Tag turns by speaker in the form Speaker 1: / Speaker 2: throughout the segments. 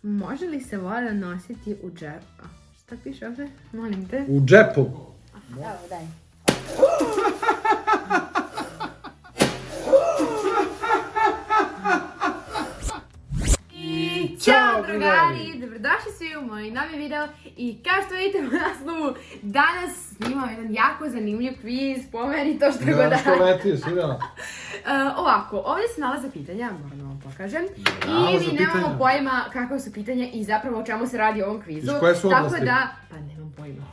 Speaker 1: Može li se voda nositi u džepu? Šta piše ovdje? Molim te.
Speaker 2: U džepu.
Speaker 1: Evo, daj. Ćao drugari, dobrodošli svi u moj novi video i kao što vidite u naslovu danas snimam jedan jako zanimljiv kviz, pomeri to što god da.
Speaker 2: Što leti, svidjela.
Speaker 1: Ovako, ovdje se nalaze pitanja, moram da vam pokažem.
Speaker 2: Nalaze
Speaker 1: I mi nemamo
Speaker 2: pitanja.
Speaker 1: pojma kakve su pitanja i zapravo o čemu se radi u ovom kvizu.
Speaker 2: Iz koje su oblasti?
Speaker 1: Tako da, pa nemam pojma.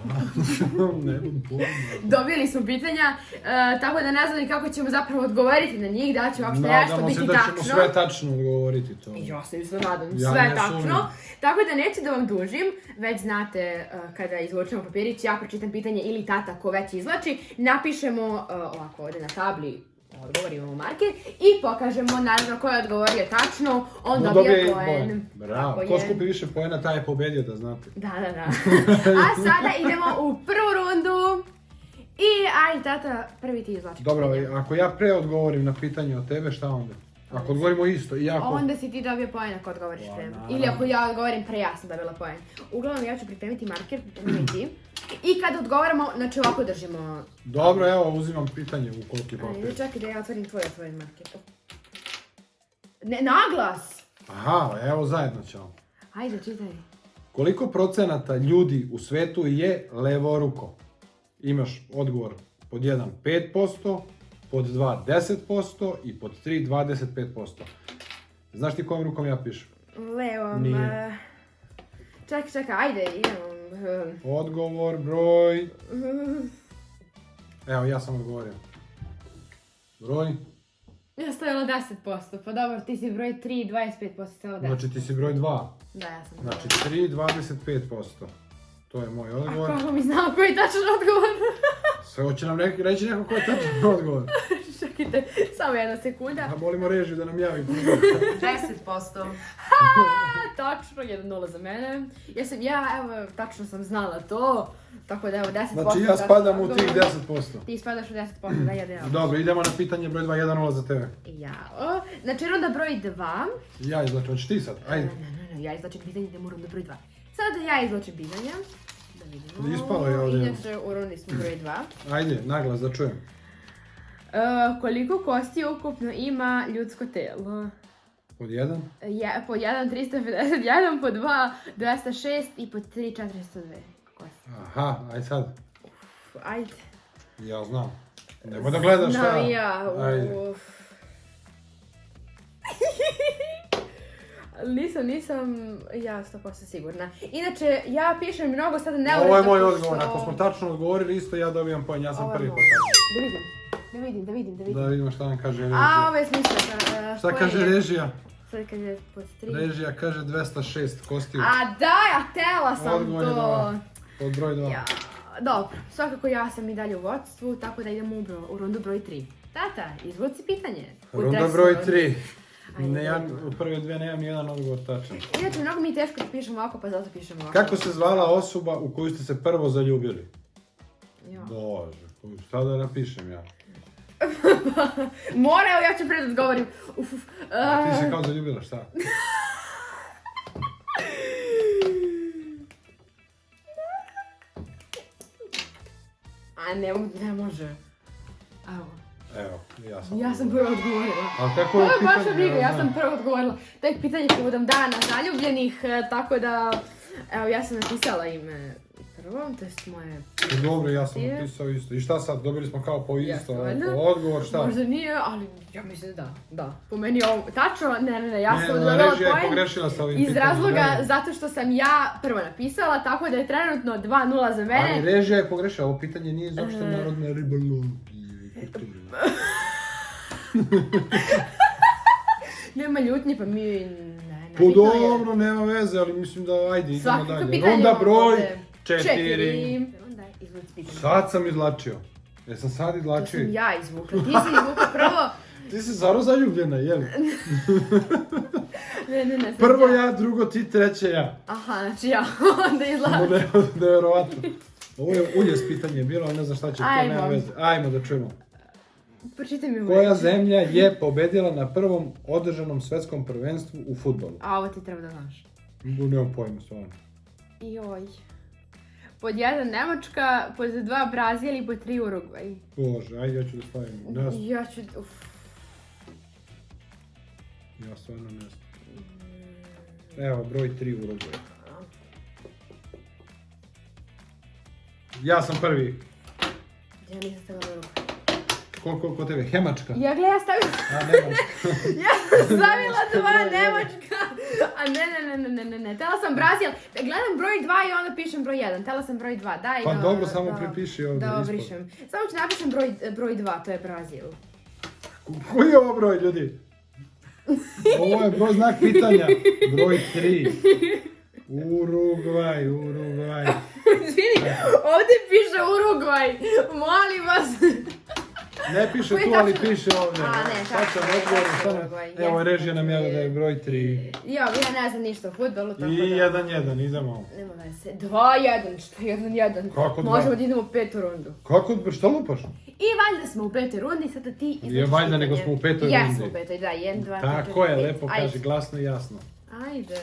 Speaker 2: Nemam pojma.
Speaker 1: Dobili smo pitanja, tako da ne znam ni kako ćemo zapravo odgovoriti na njih, da će uopšte nešto biti tačno.
Speaker 2: Nadamo se da ćemo sve tačno odgovoriti to.
Speaker 1: I ja se isto nadam,
Speaker 2: Ja
Speaker 1: sve
Speaker 2: ne
Speaker 1: tačno.
Speaker 2: sumnjam.
Speaker 1: Tako da neću da vam dužim, već znate kada izvučemo papirić, ja pročitam pitanje ili tata ko već izvlači, napišemo ovako ovdje na tabli, odgovor, imamo marker i pokažemo naravno ko je odgovorio tačno, on dobija poen.
Speaker 2: Bravo, ko skupi više poena taj je pobedio, da znate.
Speaker 1: Da. A sada idemo u prvu rundu. I ajde tata, prvi ti izvlači.
Speaker 2: Dobro, ako ja pre odgovorim na pitanje od tebe, šta onda? Ako odgovorimo isto i ako...
Speaker 1: Onda si ti dobio poen ako odgovoriš pre.
Speaker 2: naravno.
Speaker 1: Ili ako ja odgovorim pre, ja sam dobila poen. Uglavnom ja ću pripremiti marker, i ti. I kada odgovaramo, znači ovako držimo.
Speaker 2: Dobro, evo, uzimam pitanje u koliki
Speaker 1: Ajde,
Speaker 2: papir.
Speaker 1: čekaj da ja otvorim tvoj marker. Ne, naglas!
Speaker 2: Aha, evo zajedno ćemo.
Speaker 1: Ajde, čitaj.
Speaker 2: Koliko procenata ljudi u svetu je levoruko? Imaš odgovor pod 1 5%, pod 2 10% i pod 3 25%. Znaš ti kojom rukom ja pišem?
Speaker 1: Levom.
Speaker 2: Nije.
Speaker 1: Čekaj, ajde, idemo.
Speaker 2: Odgovor broj... Evo, ja sam odgovorio. Broj?
Speaker 1: Ja stavila 10%, pa dobro, ti si broj 3, 25%, stavila 10%.
Speaker 2: Znači ti si broj 2.
Speaker 1: Da, ja sam
Speaker 2: Znači 3 25%. To je moj odgovor.
Speaker 1: A kako mi znamo koji je tačan odgovor?
Speaker 2: Sve hoće nam reći neko koji je tačan odgovor.
Speaker 1: Čekajte, samo jedna sekunda.
Speaker 2: A molimo režiju da nam javi.
Speaker 3: 10%.
Speaker 1: Tačno, 1-0 za mene. Evo, tačno sam znala to. Tako da evo 10%.
Speaker 2: Znači ja spadam u tih 10%.
Speaker 1: Ti spadaš u 10%, da ja.
Speaker 2: Dobro, idemo na pitanje broj 2, 1-0 za tebe.
Speaker 1: Jao. Znači runda broj 2.
Speaker 2: Ja izlačem, hoćeš ti sad? Ajde.
Speaker 1: Ne, ja izlačim pitanje, idemo u rundu broj 2. Sada ja izlačim pitanja. Da vidimo.
Speaker 2: Ispalo je ovdje.
Speaker 1: Inače u rundi smo broj 2.
Speaker 2: Ajde, naglas da čujem.
Speaker 1: Koliko kosti ukupno ima ljudsko telo?
Speaker 2: Pod 1?
Speaker 1: Po 1 351, po 2 206 i po 3 402 kosti.
Speaker 2: Aha, ajde sad.
Speaker 1: Ajde.
Speaker 2: Ja znam. Nemoj da gledaš šta.
Speaker 1: Znam ja,
Speaker 2: Ajde.
Speaker 1: Nisam ja 100% sigurna. Inače, ja pišem mnogo sada neuredno.
Speaker 2: Ovo je moj odgovor, ako smo tačno odgovorili isto ja dobijam poen, ja sam
Speaker 1: Ovo je
Speaker 2: prvi
Speaker 1: moj.
Speaker 2: poen.
Speaker 1: Da vidim.
Speaker 2: Da vidimo šta nam kaže
Speaker 1: A,
Speaker 2: režija.
Speaker 1: ovo je smisla.
Speaker 2: Šta kaže režija?
Speaker 1: Sad kaže pod 3.
Speaker 2: Režija kaže 206 kostiju.
Speaker 1: A daj, a tela sam
Speaker 2: Odgovor je
Speaker 1: to.
Speaker 2: dva. Pod broj 2.
Speaker 1: Ja, dobro, svakako ja sam i dalje u vodstvu, tako da idemo u rundu broj 3. Tata, izvuci pitanje.
Speaker 2: Runda broj 3.
Speaker 1: Ajde.
Speaker 2: U prve dve nemam nijedan odgovor tačan.
Speaker 1: Inače, mnogo mi je teško da pišem ovako, pa zato pišem ovako.
Speaker 2: Kako se zvala osoba u koju ste se prvo zaljubili?
Speaker 1: Ja.
Speaker 2: Bože, šta da napišem ja?
Speaker 1: Mora, evo ja ću pred odgovorim.
Speaker 2: A ti se kao zaljubila, šta?
Speaker 1: A ne može. Evo.
Speaker 2: Evo,
Speaker 1: Ja sam prvo odgovorila.
Speaker 2: Ali kako
Speaker 1: To
Speaker 2: je
Speaker 1: je
Speaker 2: pitanje?
Speaker 1: baš briga, ja sam prvo odgovorila. To je pitanje povodom dana zaljubljenih, tako da... Evo, ja sam napisala ime prvo, to jest moje...
Speaker 2: Dobro, ja sam napisao isto. I šta sad, dobili smo kao po isto,
Speaker 1: Jasno, valjda.
Speaker 2: po odgovor, šta?
Speaker 1: Možda nije, ali ja mislim da. Po meni je ovo tačno, ne, ja sam
Speaker 2: Ne,
Speaker 1: odgovorila
Speaker 2: režija je
Speaker 1: poen
Speaker 2: pogrešila sa ovim
Speaker 1: iz
Speaker 2: pitanjem.
Speaker 1: razloga zato što sam ja prvo napisala, tako da je trenutno 2-0 za mene.
Speaker 2: Ali režija je pogrešila, ovo pitanje nije iz opšte narodne ribolov.
Speaker 1: Nema ljutnje, pa mi
Speaker 2: Pa dobro, nema veze, ali mislim da ajde, idemo
Speaker 1: Svakako
Speaker 2: dalje.
Speaker 1: pitanje
Speaker 2: Runda
Speaker 1: imamo
Speaker 2: broj
Speaker 1: ovdje.
Speaker 2: 4.
Speaker 1: Onda izvuci pitanje.
Speaker 2: Sad sam izlačio. Jesam sad
Speaker 1: To
Speaker 2: izlačio?
Speaker 1: sam ja izvukla, ti si izvukla prvo.
Speaker 2: Ti si zaro zaljubljena, jel?
Speaker 1: Ne, sad
Speaker 2: Prvo ja, drugo ti, treće ja.
Speaker 1: Aha, znači ja onda izlačim.
Speaker 2: Ovo nevjerovatno. Ovo je uljes pitanje bilo, a ne znam šta će, to
Speaker 1: Ajmo.
Speaker 2: nema veze. Ajmo da čujemo.
Speaker 1: Pročitaj mi
Speaker 2: Koja zemlja je pobedila na prvom održanom svetskom prvenstvu u fudbalu?
Speaker 1: A ovo ti treba da znaš.
Speaker 2: Nemam pojma, stvarno.
Speaker 1: Joj. Pod 1 Nemačka, pod 2 Brazil i pod 3 Urugvaj.
Speaker 2: Bože, ajde, ja ću da stavim.
Speaker 1: Ja ću...
Speaker 2: Ja stvarno ne znam. Evo, broj 3 Urugvaj. Ja sam prvi.
Speaker 1: Ja nisam stavila Urugvaj.
Speaker 2: Koliko tebe? Hemačka?
Speaker 1: Ja gledam, stavila...
Speaker 2: A, Nemačka.
Speaker 1: Ja sam stavila 2 Nemačka. A ne. Tela sam Brazil. Gledam broj 2 i onda pišem broj 1. Tela sam broj 2. Daj
Speaker 2: Pa dobro, samo prepiši ovdje
Speaker 1: da
Speaker 2: ispod.
Speaker 1: obrišem. Samo ću napišem broj 2, to je Brazil.
Speaker 2: Koji je ovo broj, ljudi? Ovo je broj znak pitanja. Broj 3. Urugvaj.
Speaker 1: Izvini, ovdje piše Urugvaj. Molim vas.
Speaker 2: Ne piše
Speaker 1: Koji
Speaker 2: tu, ali
Speaker 1: tačno?
Speaker 2: piše ovdje.
Speaker 1: A, ne,
Speaker 2: Sad
Speaker 1: tačno
Speaker 2: sam
Speaker 1: je,
Speaker 2: odgovor,
Speaker 1: tačno je
Speaker 2: samo-
Speaker 1: Urugvaj.
Speaker 2: Evo,
Speaker 1: Jeste,
Speaker 2: režija nam
Speaker 1: tačno
Speaker 2: je da je broj 3.
Speaker 1: Ja ne znam ništa o fudbalu, tako
Speaker 2: I
Speaker 1: da...
Speaker 2: 1-1, idemo.
Speaker 1: Nema veze. 2-1, što je 1-1.
Speaker 2: Kako dva?
Speaker 1: Možemo da idemo u 5. rundu.
Speaker 2: Kako, šta lupaš?
Speaker 1: I valjda smo u 5. rundi, sada ti izlačiš
Speaker 2: Nije valjda,
Speaker 1: pitanje.
Speaker 2: nego smo u 5. rundi.
Speaker 1: Jesmo u 5. da, 1, 2, 3, 4, 5.
Speaker 2: Tako je, lepo
Speaker 1: Ajde.
Speaker 2: kaže, glasno i jasno.
Speaker 1: Ajde.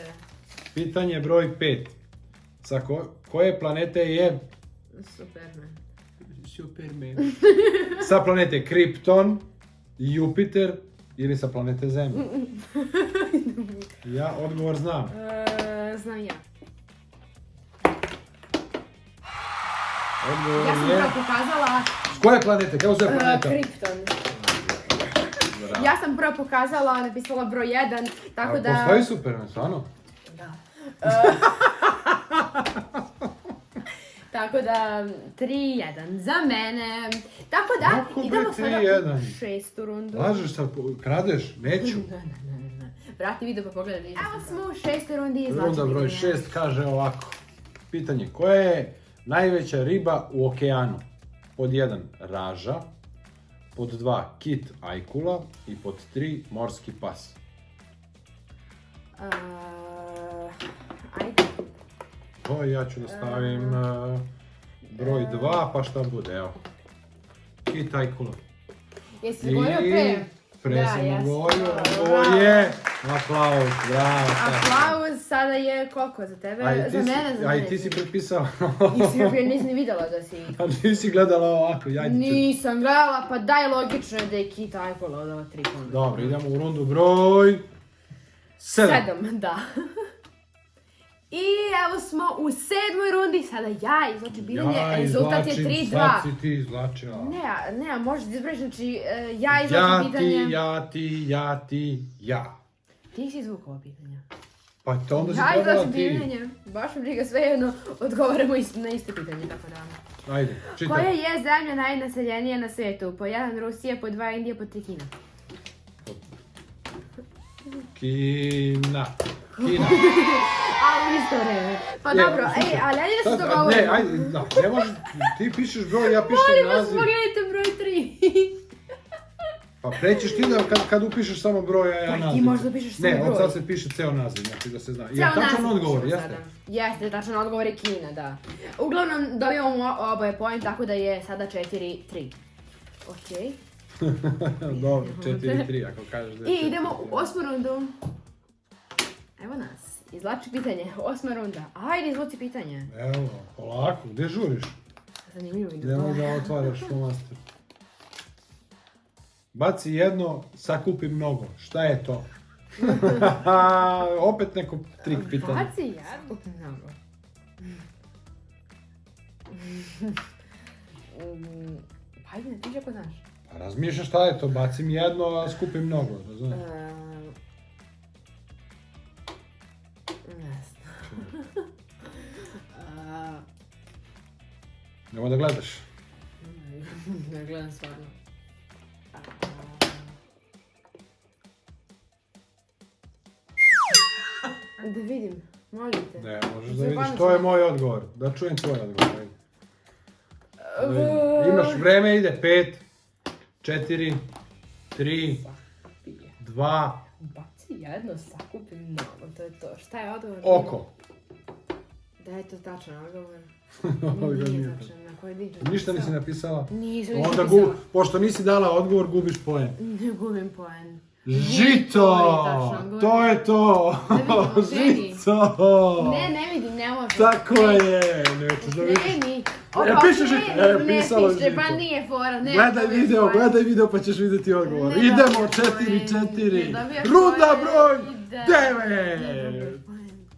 Speaker 2: Pitanje broj 5. Sa koje planete je...
Speaker 1: Superman.
Speaker 2: Superman. Sa planete Krypton, Jupiter ili sa planete Zemlje? Ja odgovor znam.
Speaker 1: Znam ja.
Speaker 2: Odgovor
Speaker 1: Ja sam
Speaker 2: je...
Speaker 1: prvo pokazala
Speaker 2: S koje planete? Kako se planeta?
Speaker 1: Krypton. Ja sam prvo pokazala, napisala broj 1, tako
Speaker 2: A
Speaker 1: da...
Speaker 2: postoji Superman, stvarno?
Speaker 1: Da. Tako da, 3-1 za mene. Tako da,
Speaker 2: Kako bre
Speaker 1: idemo sada
Speaker 2: 3:1?
Speaker 1: u 6. rundu.
Speaker 2: Lažeš sad, kradeš, neću.
Speaker 1: Ne. Vrati video pa pogledaj. Evo smo u 6. rundi izlači
Speaker 2: Runda broj
Speaker 1: pitanja.
Speaker 2: 6 kaže ovako. Pitanje, koja je najveća riba u okeanu? Pod 1 raža, pod 2 kit ajkula i pod 3 morski pas.
Speaker 1: Ajde.
Speaker 2: To ja ću da stavim broj 2, pa šta bude, evo. Kit ajkula.
Speaker 1: Jesi se govorio pre?
Speaker 2: Pre
Speaker 1: Da,
Speaker 2: sam
Speaker 1: jesam.
Speaker 2: govorio,
Speaker 1: Bravo.
Speaker 2: ovo je aplauz, bravo.
Speaker 1: Aplauz sada je koliko za tebe? Za mene, za
Speaker 2: Aj
Speaker 1: mene.
Speaker 2: ti si prepisala.
Speaker 1: Nisam ni vidjela da si...
Speaker 2: A nisi gledala ovako, ja ću.
Speaker 1: Nisam gledala, pa daj logično je da je Kit Ajkola od ova 3 ponuda.
Speaker 2: Dobro, idemo u rundu broj 7.
Speaker 1: 7, da. I evo smo u 7. rundi, sada ja izlačim pitanje, rezultat je 3-2.
Speaker 2: Sad si ti izvlačila.
Speaker 1: Ne, a možeš da izbroješ, znači ja izlačim pitanje.
Speaker 2: Ja.
Speaker 1: Ti si izvukao ovo pitanje.
Speaker 2: Pa to onda si
Speaker 1: Ja
Speaker 2: trebala
Speaker 1: izlačim
Speaker 2: ti.
Speaker 1: pitanje, baš mi briga svejedno, odgovaramo na isto pitanje, tako da.
Speaker 2: Ajde, čitaj.
Speaker 1: Koja je zemlja najnaseljenija na svijetu? Po 1 Rusija, po 2 Indija, po 3 Kina.
Speaker 2: Kina.
Speaker 1: A u isto vreme. Pa dobro,
Speaker 2: slušaj,
Speaker 1: ali ajde da se
Speaker 2: sad,
Speaker 1: dogovorimo.
Speaker 2: Ne, ajde, da, ne možeš, ti pišeš broj, ja pišem
Speaker 1: Molim vas,
Speaker 2: naziv.
Speaker 1: pogledajte broj 3.
Speaker 2: Pa prećeš ti da kad upišeš samo broj, a ja
Speaker 1: Pa ti
Speaker 2: naziv.
Speaker 1: možda upišeš samo
Speaker 2: Ne,
Speaker 1: broj.
Speaker 2: od sad se piše ceo naziv, znači da se zna. Je
Speaker 1: Ceo
Speaker 2: tačan
Speaker 1: naziv
Speaker 2: odgovor,
Speaker 1: pišemo
Speaker 2: jeste?
Speaker 1: sada. Jeste, tačan odgovor je Kina, da. Uglavnom, dobijamo oboje point, tako da je sada 4-3. Okej.
Speaker 2: Dobro, 4-3 ako kažeš da je
Speaker 1: I idemo
Speaker 2: 4-3.
Speaker 1: u 8. rundu. Evo nas. Izvlači pitanje. 8. runda. Ajde, izvuci pitanje.
Speaker 2: Evo, polako, gdje žuriš?
Speaker 1: Zanimljivo ide.
Speaker 2: Ne možda otvaraš flomaster. Baci jedno, sakupi mnogo. Šta je to? Opet neko trik pitanje.
Speaker 1: Baci jednu. Mnogo. Pa ajde, ti ako znaš.
Speaker 2: Pa razmišljaš šta je to, bacim jedno, a skupim mnogo, razumiješ?
Speaker 1: Ne znam.
Speaker 2: Nemo da gledaš.
Speaker 1: Ne gledam stvarno. Da vidim, molim te.
Speaker 2: Ne, možeš da
Speaker 1: Zajebanit
Speaker 2: vidiš, to je
Speaker 1: ću.
Speaker 2: moj odgovor. Da čujem tvoj odgovor. ajde. Imaš vreme, ide 5, 4, 3, 2,
Speaker 1: Baci jedno, sakupi mnogo, to je to. Šta je odgovor?
Speaker 2: oko.
Speaker 1: Da je to tačan odgovor.
Speaker 2: Ovo ga
Speaker 1: Nije
Speaker 2: nije
Speaker 1: tačan, na koji diđe.
Speaker 2: Ništa nisi napisala?
Speaker 1: Nisam
Speaker 2: Onda
Speaker 1: napisala.
Speaker 2: pošto nisi dala odgovor, gubiš poen.
Speaker 1: Ne gubim poen.
Speaker 2: Žito!
Speaker 1: Tačno,
Speaker 2: To je to!
Speaker 1: Ne vidimo,
Speaker 2: Žito!
Speaker 1: Ne vidim, ne može.
Speaker 2: Tako je! Nećeš da vidiš.
Speaker 1: Kreni.
Speaker 2: piše žito. Pisalo žito.
Speaker 1: Pa nije fora, ne.
Speaker 2: Gledaj video pa ćeš vidjeti odgovor.
Speaker 1: Ne
Speaker 2: Idemo,
Speaker 1: dobijaš
Speaker 2: 4-4.
Speaker 1: Ne dobijaš
Speaker 2: Runda
Speaker 1: poen.
Speaker 2: broj
Speaker 1: Ne
Speaker 2: 9.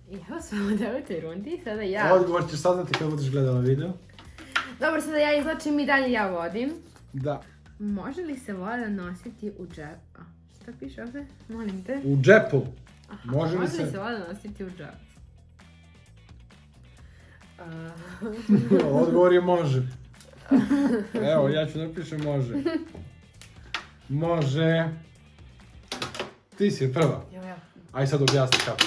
Speaker 1: I evo smo u 9. rundi, sada ja.
Speaker 2: Odgovor ćeš saznati kad budeš gledala video.
Speaker 1: Dobro, sada ja izlačim i dalje ja vodim.
Speaker 2: Da.
Speaker 1: Može li se voda nositi u džep? Šta piše ovdje? Molim te.
Speaker 2: U džepu.
Speaker 1: Aha,
Speaker 2: Može li
Speaker 1: li
Speaker 2: se?
Speaker 1: se voda nositi u džep?
Speaker 2: Odgovor je može. Evo, ja ću napišem može. Može. Ti si prva.
Speaker 1: Ja.
Speaker 2: Aj sad objasni kako.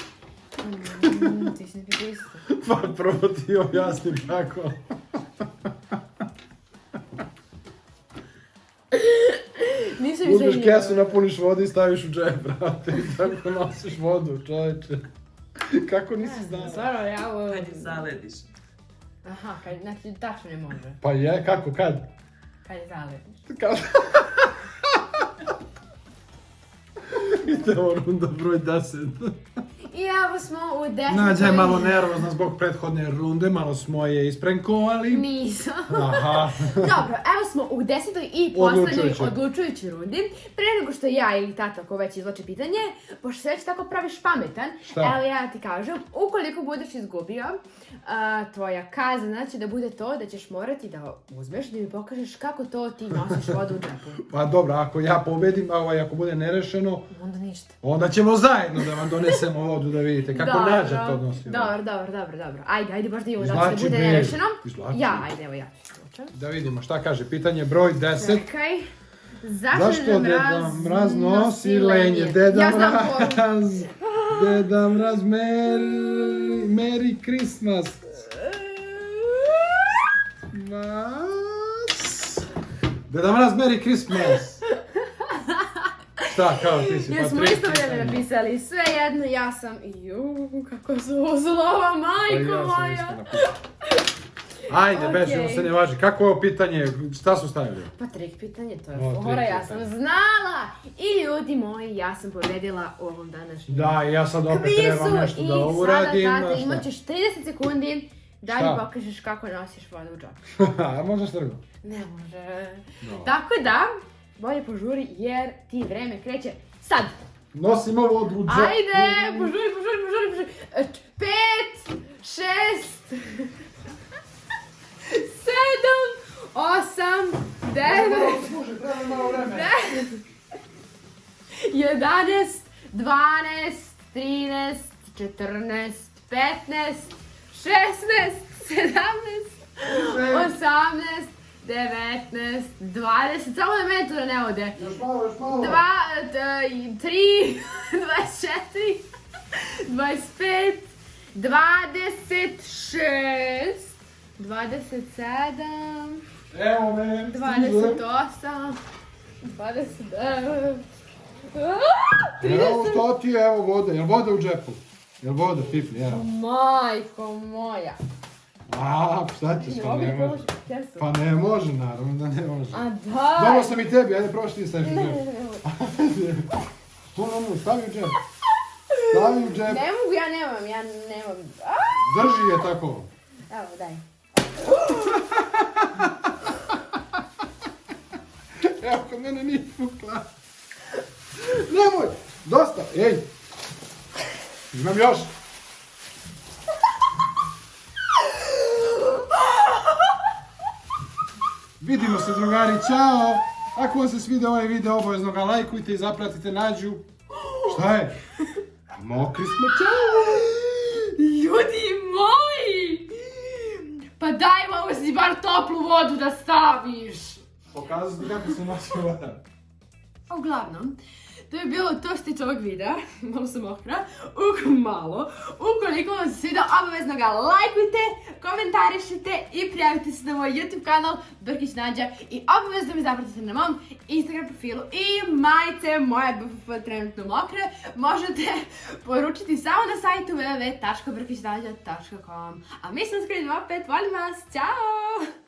Speaker 1: Ti si napisao isto.
Speaker 2: Pa prvo ti objasni kako.
Speaker 1: Nisam
Speaker 2: Uzmeš kesu, napuniš vodu i staviš u džep, brate. I tako nosiš vodu, čovječe. Kako nisi znala?
Speaker 1: Stvarno, ja ovo...
Speaker 3: Kad je zalediš.
Speaker 1: Aha, znači tačno ne može.
Speaker 2: Pa je, kako, kad?
Speaker 1: Kad je zaletiš.
Speaker 2: Kad? Idemo runda broj 10.
Speaker 1: I evo smo u 10.
Speaker 2: Nađa je malo nervozna zbog prethodne runde, malo smo je isprenkovali.
Speaker 1: Nisam.
Speaker 2: Aha.
Speaker 1: Dobro, evo smo u 10. i poslednjoj
Speaker 2: Odlučujućoj.
Speaker 1: odlučujućoj rundi. Prije nego što ja ili tata ko već izvlači pitanje, pošto se već tako praviš pametan,
Speaker 2: Šta?
Speaker 1: evo ja ti kažem, ukoliko budeš izgubio, tvoja kazna će da bude to da ćeš morati da uzmeš da mi pokažeš kako to ti nosiš vodu u džepu.
Speaker 2: Pa dobro, ako ja pobedim, ako bude nerešeno,
Speaker 1: Onda ništa.
Speaker 2: onda ćemo zajedno da vam donesemo vodu da vidite kako Nađa to nosi.
Speaker 1: Dobro. Ajde, baš da imamo da
Speaker 2: Izvlači
Speaker 1: bude
Speaker 2: bej.
Speaker 1: nerešeno.
Speaker 2: Izvlači.
Speaker 1: Ja, ajde, evo ja ću slučaj.
Speaker 2: Da vidimo šta kaže, pitanje broj 10.
Speaker 1: Čekaj.
Speaker 2: Zašto Deda Mraz nosi lenje? Deda
Speaker 1: Ja znam poruku.
Speaker 2: Mraz, Deda Mraz, Merry Christmas. Deda Mraz, Merry Christmas. Šta, kao ti si?
Speaker 1: Jesmo
Speaker 2: pa tri
Speaker 1: isto vrijeme
Speaker 2: pitanja.
Speaker 1: napisali, sve jedno, ja sam, kako su ovo zlova,
Speaker 2: Pa
Speaker 1: majko
Speaker 2: ja sam
Speaker 1: moja.
Speaker 2: isto napisao. Ajde, bežimo se, ne važi. Kako je ovo pitanje? Šta su stavili?
Speaker 1: Pa trik pitanje, to je
Speaker 2: O,
Speaker 1: fora,
Speaker 2: trik
Speaker 1: ja sam
Speaker 2: pitanje.
Speaker 1: znala. I ljudi moji, ja sam pobedila u ovom današnjem
Speaker 2: Da, ja sad opet trebam nešto
Speaker 1: i
Speaker 2: da
Speaker 1: sada,
Speaker 2: uradim.
Speaker 1: tata,
Speaker 2: a šta?
Speaker 1: imat ćeš 30 sekundi da
Speaker 2: Šta?
Speaker 1: mi pokažeš kako nosiš vodu u džep.
Speaker 2: A možeš trgo?
Speaker 1: Ne može.
Speaker 2: No.
Speaker 1: Tako da, bolje požuri jer ti vreme kreće sad.
Speaker 2: Nosimo vodu u džep.
Speaker 1: Ajde, požuri. 5, 6, 7, 8, 9,
Speaker 2: Slušaj, treba malo vremena.
Speaker 1: 11, 12, 13, 14, 15, 16, 17, 18, 19, 20, samo da meni to da ne ode.
Speaker 2: Još malo.
Speaker 1: 3, 24, 25, 26, 27,
Speaker 2: Evo me.
Speaker 1: 28, 29,
Speaker 2: Evo što ti je, evo voda. Jel voda u džepu? Jel voda, pipni, evo.
Speaker 1: Majko moja.
Speaker 2: A, šta ćeš, pa ne može. Pa ne može, naravno da ne može.
Speaker 1: A daj.
Speaker 2: Dobro sam i tebi, ajde prošli ti staviš u
Speaker 1: Ne,
Speaker 2: džep.
Speaker 1: ne, ne.
Speaker 2: No, stavi u džep. Stavi u džep.
Speaker 1: Ne mogu, ja nemam.
Speaker 2: Drži je tako.
Speaker 1: Evo, daj.
Speaker 2: Evo, kod mene nije pukla. Nemoj, dosta, ej. Imam još. Vidimo se, drugari, čao. Ako vam se svidio ovaj video, obavezno ga lajkujte i zapratite Nađu. Šta je? Mokri smo, čao.
Speaker 1: Ljudi moji! Pa daj malo si bar toplu vodu da staviš.
Speaker 2: Pokazati kako se nosi voda.
Speaker 1: Uglavnom, to je bilo to što se tiče ovog videa. Malo sam mokra. Ukoliko vam se svidio, obavezno ga lajkujte, komentarišite i prijavite se na moj YouTube kanal Brkić Nađa i obavezno me zapratite na mom Instagram profilu i majice moje BFF trenutno mokre možete poručiti samo na sajtu www.brkićnađa.com. A mi smo skrenimo opet, volim vas, ćao!